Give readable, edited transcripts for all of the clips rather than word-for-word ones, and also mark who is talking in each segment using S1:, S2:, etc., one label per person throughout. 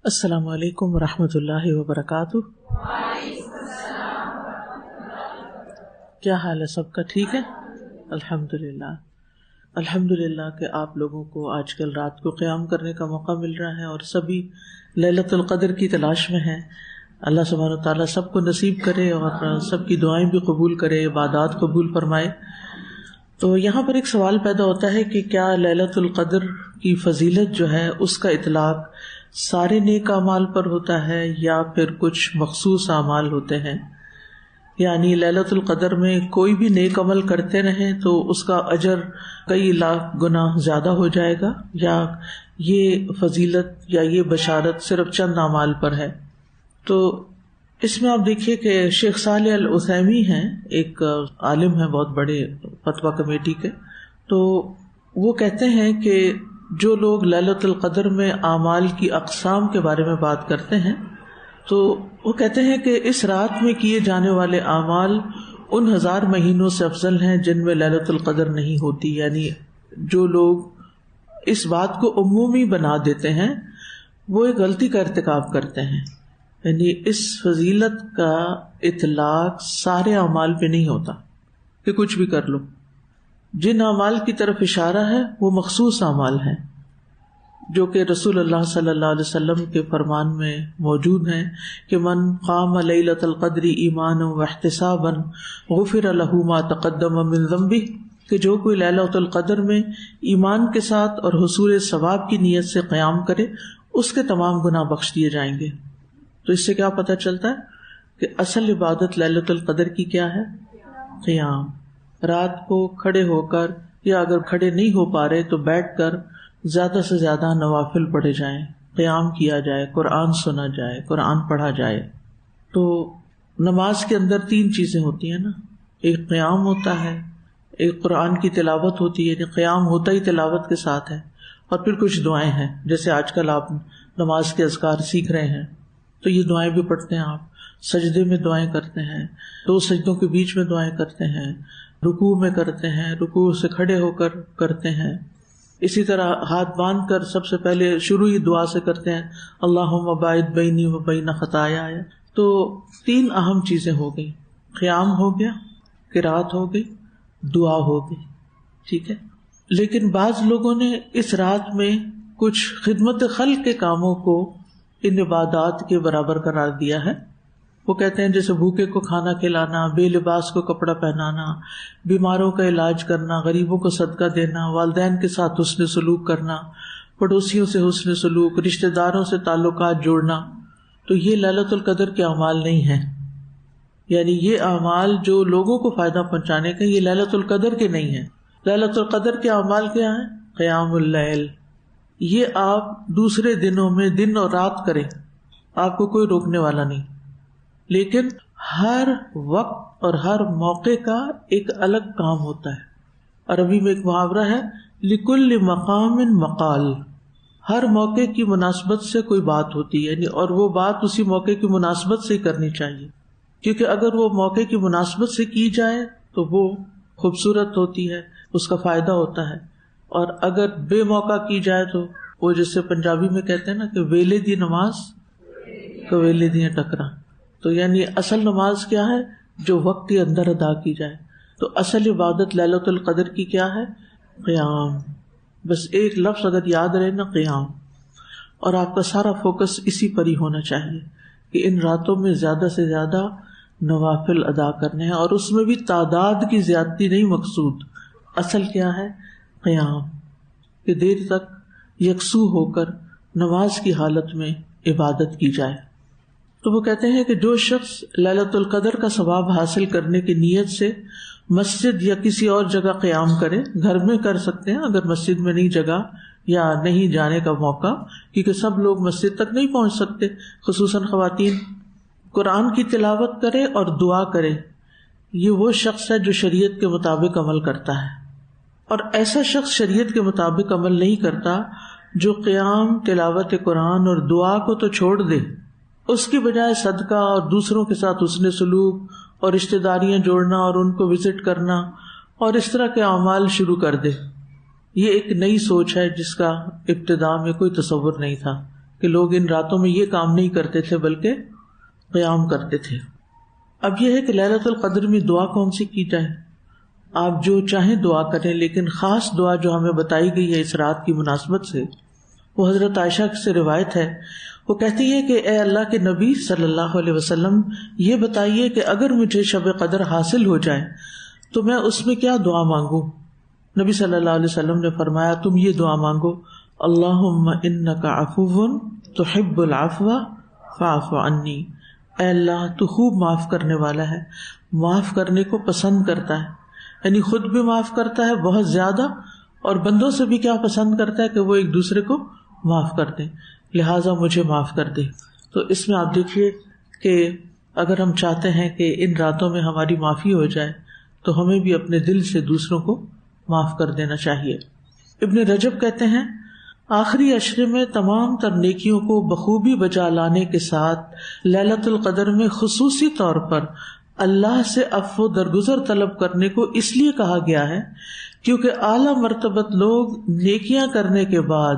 S1: السلام علیکم ورحمۃ اللہ وبرکاتہ۔ کیا حال ہے سب کا؟ ٹھیک ہے الحمدللہ۔ الحمدللہ کہ آپ لوگوں کو آج کل رات کو قیام کرنے کا موقع مل رہا ہے اور سبھی لیلۃ القدر کی تلاش میں ہیں۔ اللہ سبحانہ وتعالیٰ سب کو نصیب کرے اور سب کی دعائیں بھی قبول کرے، عبادات قبول فرمائے۔ تو یہاں پر ایک سوال پیدا ہوتا ہے کہ کیا لیلۃ القدر کی فضیلت جو ہے اس کا اطلاق سارے نیک اعمال پر ہوتا ہے یا پھر کچھ مخصوص اعمال ہوتے ہیں؟ یعنی لیلۃ القدر میں کوئی بھی نیک عمل کرتے رہیں تو اس کا اجر کئی لاکھ گنا زیادہ ہو جائے گا، یا یہ فضیلت یا یہ بشارت صرف چند اعمال پر ہے؟ تو اس میں آپ دیکھیے کہ شیخ صالح العثیمی ہیں، ایک عالم ہیں بہت بڑے فتویٰ کمیٹی کے، تو وہ کہتے ہیں کہ جو لوگ لیلۃ القدر میں اعمال کی اقسام کے بارے میں بات کرتے ہیں تو وہ کہتے ہیں کہ اس رات میں کیے جانے والے اعمال ان 1000 مہینوں سے افضل ہیں جن میں لیلۃ القدر نہیں ہوتی۔ یعنی جو لوگ اس بات کو عمومی بنا دیتے ہیں وہ ایک غلطی کا ارتکاب کرتے ہیں۔ یعنی اس فضیلت کا اطلاق سارے اعمال پہ نہیں ہوتا کہ کچھ بھی کر لو۔ جن اعمال کی طرف اشارہ ہے وہ مخصوص اعمال ہیں جو کہ رسول اللہ صلی اللہ علیہ وسلم کے فرمان میں موجود ہیں کہ من قام لیلۃ القدر ایمانا واحتسابا غفر له ما تقدم من ذنبہ، کہ جو کوئی لیلۃ القدر میں ایمان کے ساتھ اور حصول ثواب کی نیت سے قیام کرے اس کے تمام گناہ بخش دیے جائیں گے۔ تو اس سے کیا پتہ چلتا ہے کہ اصل عبادت لیلۃ القدر کی کیا ہے؟ قیام۔ رات کو کھڑے ہو کر، یا اگر کھڑے نہیں ہو پا رہے تو بیٹھ کر زیادہ سے زیادہ نوافل پڑھے جائیں، قیام کیا جائے، قرآن سنا جائے، قرآن پڑھا جائے۔ تو نماز کے اندر 3 چیزیں ہوتی ہیں نا، ایک قیام ہوتا ہے، ایک قرآن کی تلاوت ہوتی ہے، یعنی قیام ہوتا ہی تلاوت کے ساتھ ہے، اور پھر کچھ دعائیں ہیں جیسے آج کل آپ نماز کے اذکار سیکھ رہے ہیں تو یہ دعائیں بھی پڑھتے ہیں، آپ سجدے میں دعائیں کرتے ہیں، 2 سجدوں کے بیچ میں دعائیں کرتے ہیں، رکوع میں کرتے ہیں، رکوع سے کھڑے ہو کر کرتے ہیں، اسی طرح ہاتھ باندھ کر سب سے پہلے شروع ہی دعا سے کرتے ہیں اللہم باعد بینی و بین خطایایا۔ تو 3 اہم چیزیں ہو گئی، قیام ہو گیا، قرات ہو گئی، دعا ہو گئی، ٹھیک ہے۔ لیکن بعض لوگوں نے اس رات میں کچھ خدمت خلق کے کاموں کو ان عبادات کے برابر قرار دیا ہے۔ وہ کہتے ہیں جیسے بھوکے کو کھانا کھلانا، بے لباس کو کپڑا پہنانا، بیماروں کا علاج کرنا، غریبوں کو صدقہ دینا، والدین کے ساتھ حسن سلوک کرنا، پڑوسیوں سے حسن سلوک، رشتہ داروں سے تعلقات جوڑنا، تو یہ لیلۃ القدر کے اعمال نہیں ہیں۔ یعنی یہ اعمال جو لوگوں کو فائدہ پہنچانے کے، یہ لیلۃ القدر کے نہیں ہیں۔ لیلۃ القدر کے اعمال کیا ہیں؟ قیام اللیل۔ یہ آپ دوسرے دنوں میں دن اور رات کریں، آپ کو کوئی روکنے والا نہیں، لیکن ہر وقت اور ہر موقع کا ایک الگ کام ہوتا ہے۔ عربی میں ایک محاورہ ہے لِكُلِّ مَقَامٍ مَقَال، ہر موقع کی مناسبت سے کوئی بات ہوتی ہے، یعنی اور وہ بات اسی موقع کی مناسبت سے کرنی چاہیے، کیونکہ اگر وہ موقع کی مناسبت سے کی جائے تو وہ خوبصورت ہوتی ہے، اس کا فائدہ ہوتا ہے، اور اگر بے موقع کی جائے تو وہ جیسے پنجابی میں کہتے ہیں نا کہ ویلے دی نماز کویلے دیاں ٹکرا۔ تو یعنی اصل نماز کیا ہے؟ جو وقت کے اندر ادا کی جائے۔ تو اصل عبادت لیلۃ القدر کی کیا ہے؟ قیام۔ بس ایک لفظ اگر یاد رہے نا، قیام، اور آپ کا سارا فوکس اسی پر ہی ہونا چاہیے کہ ان راتوں میں زیادہ سے زیادہ نوافل ادا کرنے ہیں، اور اس میں بھی تعداد کی زیادتی نہیں مقصود، اصل کیا ہے؟ قیام، کہ دیر تک یکسو ہو کر نماز کی حالت میں عبادت کی جائے۔ تو وہ کہتے ہیں کہ جو شخص لیلۃ القدر کا ثواب حاصل کرنے کی نیت سے مسجد یا کسی اور جگہ قیام کرے، گھر میں کر سکتے ہیں اگر مسجد میں نہیں جگہ یا نہیں جانے کا موقع، کیونکہ سب لوگ مسجد تک نہیں پہنچ سکتے، خصوصاً خواتین، قرآن کی تلاوت کرے اور دعا کرے۔ یہ وہ شخص ہے جو شریعت کے مطابق عمل کرتا ہے، اور ایسا شخص شریعت کے مطابق عمل نہیں کرتا جو قیام، تلاوت قرآن اور دعا کو تو چھوڑ دے، اس کی بجائے صدقہ اور دوسروں کے ساتھ حسن سلوک اور رشتہ داریاں جوڑنا اور ان کو وزٹ کرنا اور اس طرح کے اعمال شروع کر دے۔ یہ ایک نئی سوچ ہے جس کا ابتدا میں کوئی تصور نہیں تھا کہ لوگ ان راتوں میں یہ کام نہیں کرتے تھے بلکہ قیام کرتے تھے۔ اب یہ ہے کہ ليلۃ القدر میں دعا کون سی کی جائے؟ آپ جو چاہیں دعا کریں، لیکن خاص دعا جو ہمیں بتائی گئی ہے اس رات کی مناسبت سے وہ حضرت عائشہ سے روایت ہے۔ وہ کہتی ہے کہ اے اللہ کے نبی صلی اللہ علیہ وسلم، یہ بتائیے کہ اگر مجھے شب قدر حاصل ہو جائے تو میں اس میں کیا دعا مانگوں؟ نبی صلی اللہ علیہ وسلم نے فرمایا تم یہ دعا مانگو، اللہم انک عفو تحب العفو فاعف عنی، اے اللہ تو خوب معاف کرنے والا ہے، معاف کرنے کو پسند کرتا ہے، یعنی خود بھی معاف کرتا ہے بہت زیادہ، اور بندوں سے بھی کیا پسند کرتا ہے کہ وہ ایک دوسرے کو معاف کر دیں، لہٰذا مجھے معاف کر دے۔ تو اس میں آپ دیکھیے کہ اگر ہم چاہتے ہیں کہ ان راتوں میں ہماری معافی ہو جائے تو ہمیں بھی اپنے دل سے دوسروں کو معاف کر دینا چاہیے۔ ابن رجب کہتے ہیں آخری عشرے میں تمام تر نیکیوں کو بخوبی بجا لانے کے ساتھ لیلۃ القدر میں خصوصی طور پر اللہ سے عفو درگزر طلب کرنے کو اس لیے کہا گیا ہے کیونکہ اعلیٰ مرتبت لوگ نیکیاں کرنے کے بعد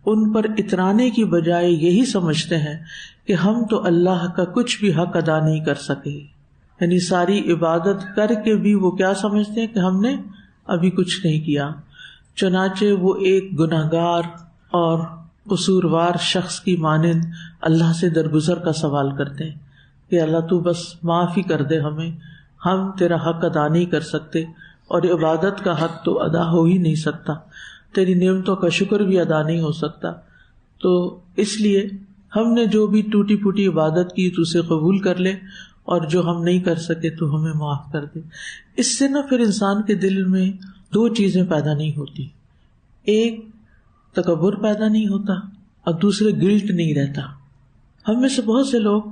S1: ان پر اترانے کی بجائے یہی سمجھتے ہیں کہ ہم تو اللہ کا کچھ بھی حق ادا نہیں کر سکے، یعنی ساری عبادت کر کے بھی وہ کیا سمجھتے ہیں کہ ہم نے ابھی کچھ نہیں کیا، چنانچہ وہ ایک گناہگار اور قصوروار شخص کی مانند اللہ سے درگزر کا سوال کرتے ہیں کہ اللہ تو بس معاف ہی کر دے ہمیں، ہم تیرا حق ادا نہیں کر سکتے، اور عبادت کا حق تو ادا ہو ہی نہیں سکتا، تیری نعمتوں کا شکر بھی ادا نہیں ہو سکتا، تو اس لیے ہم نے جو بھی ٹوٹی پھوٹی عبادت کی تو اسے قبول کر لے، اور جو ہم نہیں کر سکے تو ہمیں معاف کر دے۔ اس سے نہ پھر انسان کے دل میں دو چیزیں پیدا نہیں ہوتی، ایک تکبر پیدا نہیں ہوتا اور دوسرے گلٹ نہیں رہتا۔ ہم میں سے بہت سے لوگ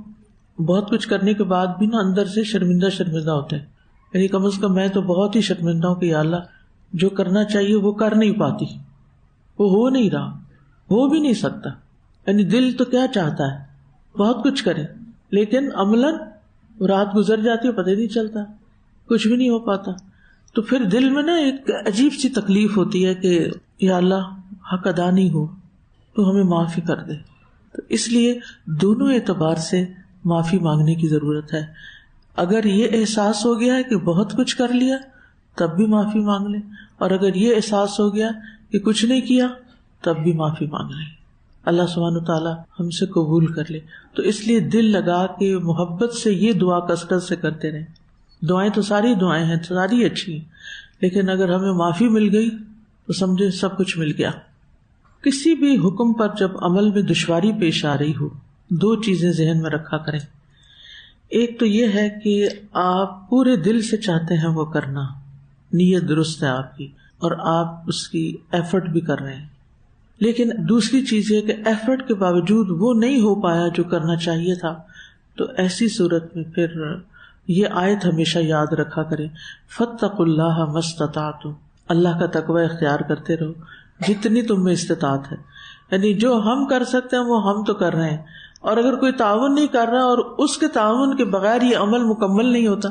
S1: بہت کچھ کرنے کے بعد بھی نا اندر سے شرمندہ ہوتے ہیں، یعنی کم از کم میں تو بہت ہی شرمندہ ہوں کہ یا اللہ جو کرنا چاہیے وہ کر نہیں پاتی، وہ ہو نہیں رہا، ہو بھی نہیں سکتا، یعنی دل تو کیا چاہتا ہے بہت کچھ کرے لیکن عملاً رات گزر جاتی ہے پتہ ہی نہیں چلتا، کچھ بھی نہیں ہو پاتا۔ تو پھر دل میں نا ایک عجیب سی تکلیف ہوتی ہے کہ یا اللہ حق ادا نہیں ہو تو ہمیں معافی کر دے۔ تو اس لیے دونوں اعتبار سے معافی مانگنے کی ضرورت ہے۔ اگر یہ احساس ہو گیا ہے کہ بہت کچھ کر لیا تب بھی معافی مانگ لیں، اور اگر یہ احساس ہو گیا کہ کچھ نہیں کیا تب بھی معافی مانگ لیں، اللہ سبحانہ تعالیٰ ہم سے قبول کر لے۔ تو اس لیے دل لگا کے محبت سے یہ دعا کثرت سے کرتے رہیں۔ دعائیں تو ساری دعائیں ہیں، ساری اچھی ہیں، لیکن اگر ہمیں معافی مل گئی تو سمجھے سب کچھ مل گیا۔ کسی بھی حکم پر جب عمل میں دشواری پیش آ رہی ہو، دو چیزیں ذہن میں رکھا کریں۔ ایک تو یہ ہے کہ آپ پورے دل سے چاہتے ہیں وہ کرنا، نیت درست ہے آپ کی اور آپ اس کی ایفرٹ بھی کر رہے ہیں، لیکن دوسری چیز یہ کہ ایفرٹ کے باوجود وہ نہیں ہو پایا جو کرنا چاہیے تھا، تو ایسی صورت میں پھر یہ آیت ہمیشہ یاد رکھا کریں، فاتقوا اللہ ما استطعتم، اللہ کا تقوی اختیار کرتے رہو جتنی تم میں استطاعت ہے، یعنی جو ہم کر سکتے ہیں وہ ہم تو کر رہے ہیں، اور اگر کوئی تعاون نہیں کر رہا اور اس کے تعاون کے بغیر یہ عمل مکمل نہیں ہوتا۔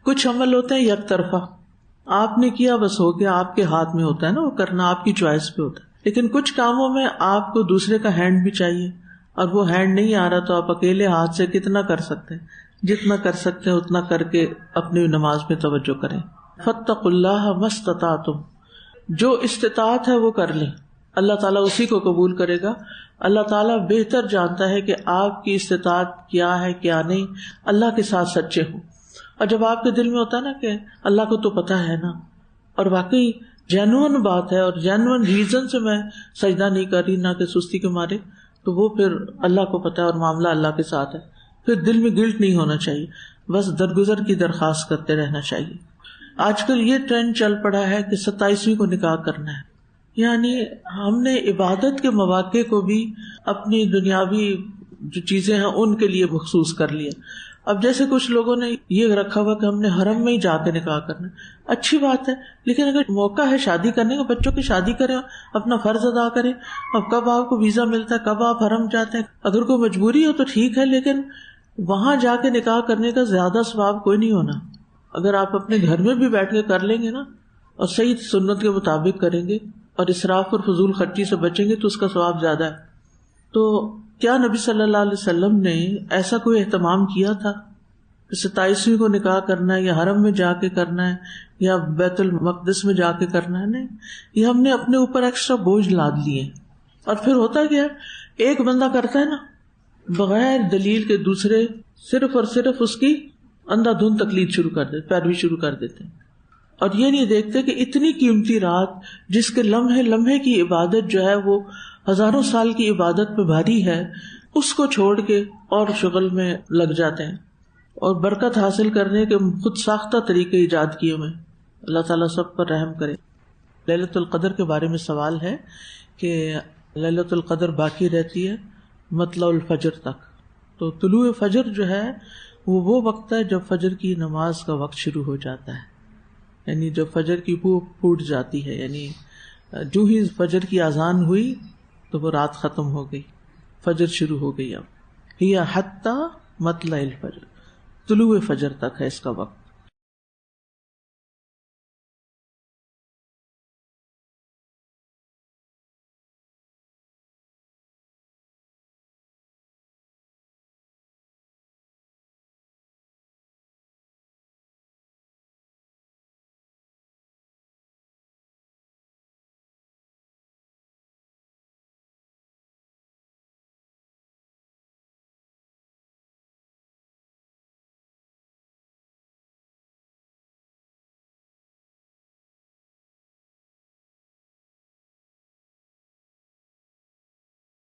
S1: کچھ عمل ہوتے ہیں یک طرفہ، آپ نے کیا بس ہو گیا، آپ کے ہاتھ میں ہوتا ہے نا وہ کرنا، آپ کی چوائس پہ ہوتا ہے، لیکن کچھ کاموں میں آپ کو دوسرے کا ہینڈ بھی چاہیے، اور وہ ہینڈ نہیں آ رہا تو آپ اکیلے ہاتھ سے کتنا کر سکتے ہیں، جتنا کر سکتے ہیں اتنا کر کے اپنی نماز میں توجہ کریں۔ فاتقوا اللہ ما استطعتم، جو استطاعت ہے وہ کر لیں، اللہ تعالیٰ اسی کو قبول کرے گا۔ اللہ تعالیٰ بہتر جانتا ہے کہ آپ کی استطاعت کیا ہے کیا نہیں، اللہ کے ساتھ سچے ہوں۔ اور جب آپ کے دل میں ہوتا ہے نا کہ اللہ کو تو پتا ہے نا، اور واقعی جینوئن بات ہے اور جینوئن ریزن سے میں سجدہ نہیں کر رہی، نہ کہ سستی کے مارے، تو وہ پھر اللہ کو پتا ہے اور معاملہ اللہ کے ساتھ ہے، پھر دل میں گلٹ نہیں ہونا چاہیے، بس درگزر کی درخواست کرتے رہنا چاہیے۔ آج کل یہ ٹرینڈ چل پڑا ہے کہ 27ویں کو نکاح کرنا ہے، یعنی ہم نے عبادت کے مواقع کو بھی اپنی دنیاوی جو چیزیں ہیں ان کے لیے مخصوص کر لیا۔ اب جیسے کچھ لوگوں نے یہ رکھا ہوا کہ ہم نے حرم میں ہی جا کے نکاح کرنا، اچھی بات ہے، لیکن اگر موقع ہے شادی کرنے کا، بچوں کی شادی کریں، اپنا فرض ادا کریں۔ اب کب آپ کو ویزا ملتا ہے، کب آپ حرم جاتے ہیں، اگر کوئی مجبوری ہو تو ٹھیک ہے، لیکن وہاں جا کے نکاح کرنے کا زیادہ ثواب کوئی نہیں ہونا۔ اگر آپ اپنے گھر میں بھی بیٹھ کے کر لیں گے نا، اور صحیح سنت کے مطابق کریں گے اور اسراف اور فضول خرچی سے بچیں گے تو اس کا ثواب زیادہ ہے۔ تو کیا نبی صلی اللہ علیہ وسلم نے ایسا کوئی اہتمام کیا تھا؟ 27ویں کو نکاح کرنا ہے یا حرم میں جا کے کرنا ہے یا بیت المقدس میں جا کے کرنا ہے؟ نہیں، یہ ہم نے اپنے اوپر ایکسٹرا بوجھ لاد لیے. اور پھر ہوتا کیا ہے، ایک بندہ کرتا ہے نا بغیر دلیل کے، دوسرے صرف اور صرف اس کی اندھا دھند تقلید شروع کر دیتے، پیروی شروع کر دیتے ہیں. اور یہ نہیں دیکھتے کہ اتنی قیمتی رات جس کے لمحے لمحے کی عبادت جو ہے وہ ہزاروں سال کی عبادت پہ بھاری ہے، اس کو چھوڑ کے اور شغل میں لگ جاتے ہیں اور برکت حاصل کرنے کے خود ساختہ طریقے ایجاد کیے ہوئے. اللہ تعالیٰ سب پر رحم کرے. لیلۃ القدر کے بارے میں سوال ہے کہ لیلۃ القدر باقی رہتی ہے مطلع الفجر تک. تو طلوع فجر جو ہے وہ وقت ہے جب فجر کی نماز کا وقت شروع ہو جاتا ہے، یعنی جب فجر کی بو پھوٹ جاتی ہے، یعنی جو ہی فجر کی اذان ہوئی تو وہ رات ختم ہو گئی، فجر شروع ہو گئی. اب ہی حتی مطلع الفجر، طلوع فجر تک ہے اس کا وقت.